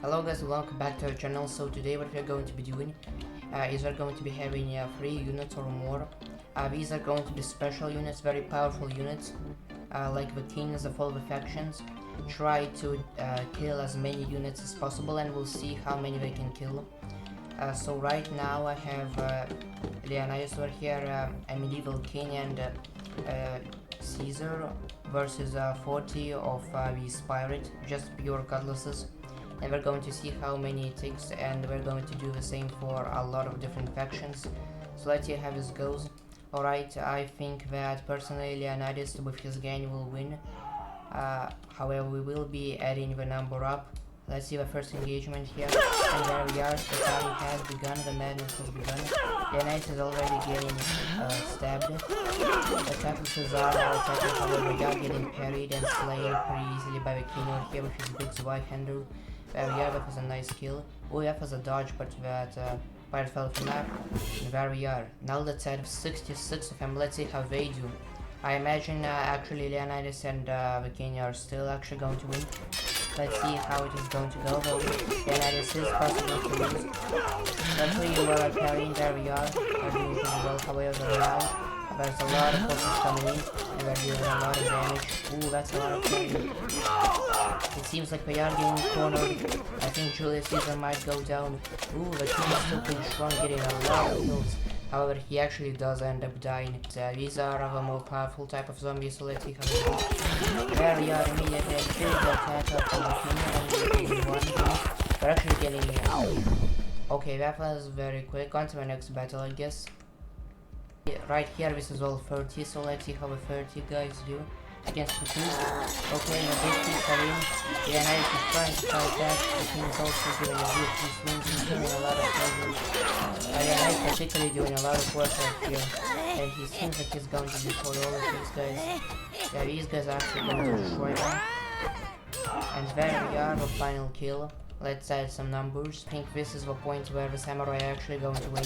Hello guys, welcome back to our channel. So today what we are going to be doing is we're going to be having 3 units or more. These are going to be special units, very powerful units, like the kings of all the factions. Try to kill as many units as possible and we'll see how many they can kill. So right now I have Leonidas over here, a medieval king, and Caesar versus 40 of these pirates, just pure godlesses. And we're going to see how many it takes, and we're going to do the same for a lot of different factions. So let's see how this goes. Alright, I think that personally Leonidas with his gang will win. However, we will be adding the number up. Let's see the first engagement here, and there we are. The party has begun, the madness has begun. Leonidas is already getting stabbed. Attacking Caesar, our attacker, however, we are getting parried and slain pretty easily by the king over here with his big Zweihander. There we are, that was a nice kill. Oh, that was a dodge, but that pirate fell from map. And there we are. Now let's add 66 of them. Let's see how they do. I imagine actually Leonidas and the king are still actually going to win. Let's see how it is going to go. Though Leonidas is possible to lose. Luckily you are carrying. There we are. We're doing pretty well. However, now there's a lot of forces coming in, and we're doing a lot of damage. Ooh, that's a lot of carrying. It seems like we are getting cornered. I think Julius Caesar might go down. Ooh, the king is still pretty strong, getting a lot of kills. However, he actually does end up dying. These are of a more powerful type of zombies, so let's see how they go. There we are, immediately I killed the attacker from the king, and we're getting one kill. We're actually getting... Okay, that was very quick. On to the next battle, I guess. Right here, this is all 30, so let's see how the 30 guys do against the king. Okay, the big kings are in. Leonidas is trying to fight back. The king is also doing a good few swings. He's doing a lot of soldiers. Leonidas is particularly doing a lot of work right here. And he seems like he's going to destroy all of these guys. Yeah, these guys are actually going to destroy them. And there we are, the final kill. Let's add some numbers. I think this is the point where the samurai are actually going to win.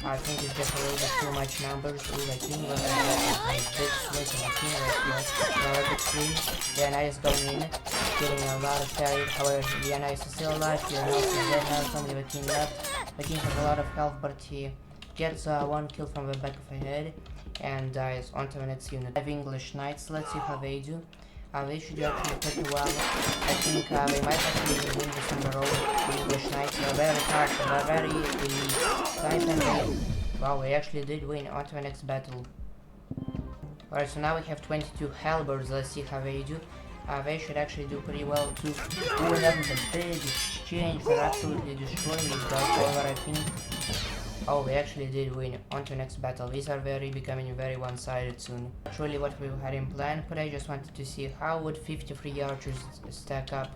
I think it's just a little bit too much numbers. Ooh, the king was a big switch and the king right here. Now a big swing. Leonidas going in, getting a lot of parry. However, Leonidas is still alive. Leonidas is dead now, it's only the king left. The king has a lot of health, but he gets one kill from the back of the head and dies. On to the next unit. 5 English knights, let's see how they do. They should do actually pretty well. I think they might actually win this in a row. The English Knights are very hard, they're very elite. And wow, we actually did win. On to the next battle. Alright, so now we have 22 halberds. Let's see how they do. They should actually do pretty well too. Ooh, that was a big exchange. They're absolutely destroying these guys. However, I think... Oh, we actually did win. On to the next battle. These are becoming very one-sided soon. Actually, what we had in plan, but I just wanted to see how would 53 archers stack up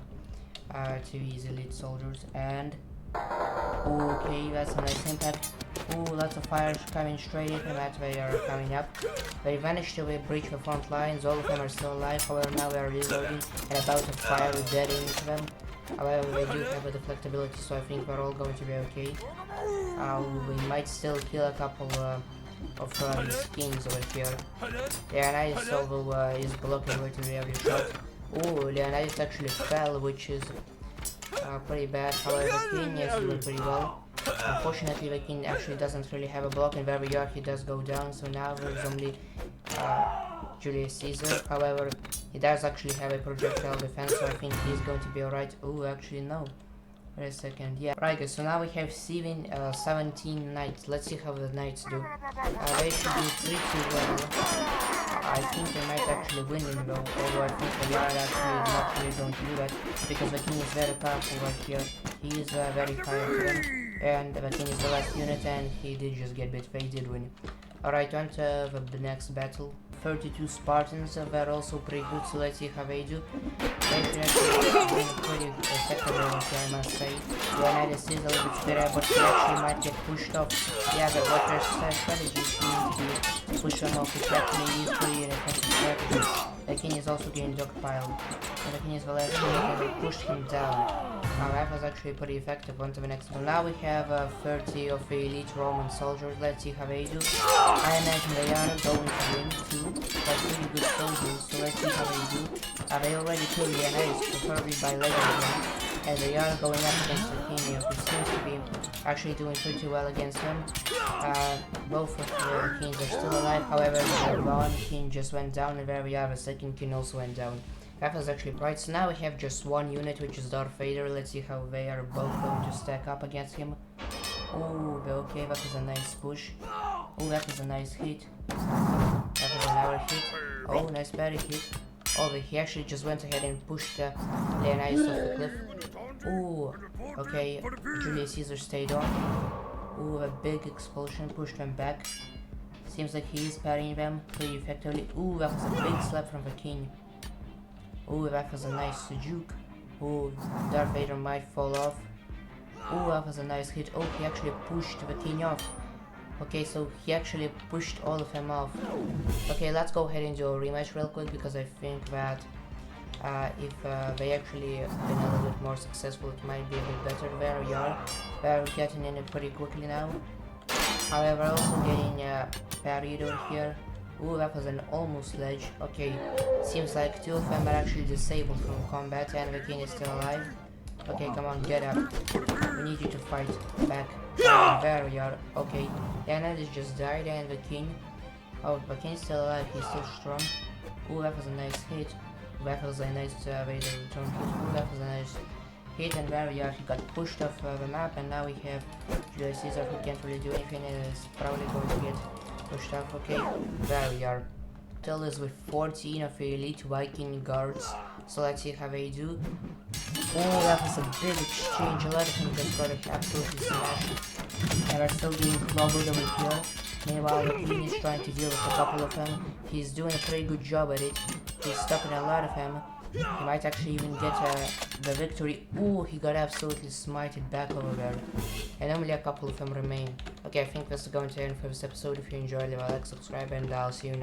to these elite soldiers. And okay, that's a nice impact. Ooh, lots of fires coming straight into that. They are coming up. They managed to breach the front lines. All of them are still alive. However, now we are reloading and about to fire dead into them. However, they do have a deflectability, so I think we're all going to be okay. We might still kill a couple of these kings over here. Leonidas although is blocking literally every shot. Oh, Leonidas actually fell, which is pretty bad. However, the king is doing pretty well. Unfortunately, the king actually doesn't really have a block, and where we are, he does go down. So now there's only Julius Caesar. However, he does actually have a projectile defense, so I think he's going to be alright. Oh, actually no. Wait a second. Yeah. Right, guys. So now we have 17 knights. Let's see how the knights do. They should do pretty well. I think they might actually win in though. Although I think they are actually not really going to do that because the king is very powerful right here. He is very powerful, and the king is the last unit, and he did just get bit. They did win. Alright, on to the next battle. 32 Spartans were also pretty good, so let's see how they do. They should actually win pretty effectively, I must say. Leonidas is a little bit better, but he actually might get pushed off. Yeah, but what their strategy seems to push them off. It's actually is pretty effective strategy. The king is also getting dogpiled. And the king is the last unit, and they pushed him down. That was actually pretty effective. On to the next one. Now we have 30 of the elite Roman soldiers. Let's see how they do. I imagine they are going to win too. They're pretty good soldiers, so let's see how they do. They already killed Leonidas, preferably by legendary. And they are going up against the king, who seems to be actually doing pretty well against him. Both of the kings are still alive, however, the one king just went down, and there we are, the second king also went down. That was actually right. So now we have just one unit, which is Darth Vader. Let's see how they are both going to stack up against him. Oh, okay, that was a nice push. Oh, that was a nice hit. That was another hit. Oh, nice parry hit. Oh, but he actually just went ahead and pushed Leonidas off the cliff. Oh, okay, Julius Caesar stayed on. Oh, a big explosion pushed them back. Seems like he is parrying them pretty effectively. Oh, that was a big slap from the king. Oh, that was a nice juke. Oh, Darth Vader might fall off. Oh, that was a nice hit. Oh, he actually pushed the king off. Okay, so he actually pushed all of them off. Okay, let's go ahead and do a rematch real quick, because I think that if they actually been a little bit more successful, it might be a bit better. There we are. They're getting in it pretty quickly now. However, also getting parried over here. Ooh, that was an almost ledge. Okay, seems like two of them are actually disabled from combat, and the king is still alive. Okay, come on, get up. We need you to fight back. There we are. Okay, Leonidas just died, and the king... Oh, the king is still alive, he's still strong. Ooh, that was a nice hit. That was a nice Vader return hit. Ooh, that was a nice hit, and there we are. He got pushed off the map, and now we have Julius Caesar, who can't really do anything, and is probably going to get pushed off. Okay, there we are. Till is with 14 of the elite Viking guards. So let's see how they do. Oh, that was a big exchange. A lot of them just got absolutely smashed. And are still being clobbered over here. Meanwhile, the king is trying to deal with a couple of them. He's doing a pretty good job at it. He's stopping a lot of them. He might actually even get the victory. Ooh, he got absolutely smited back over there. And only a couple of them remain. Okay, I think that's going to end for this episode. If you enjoyed, leave a like, subscribe, and I'll see you next time.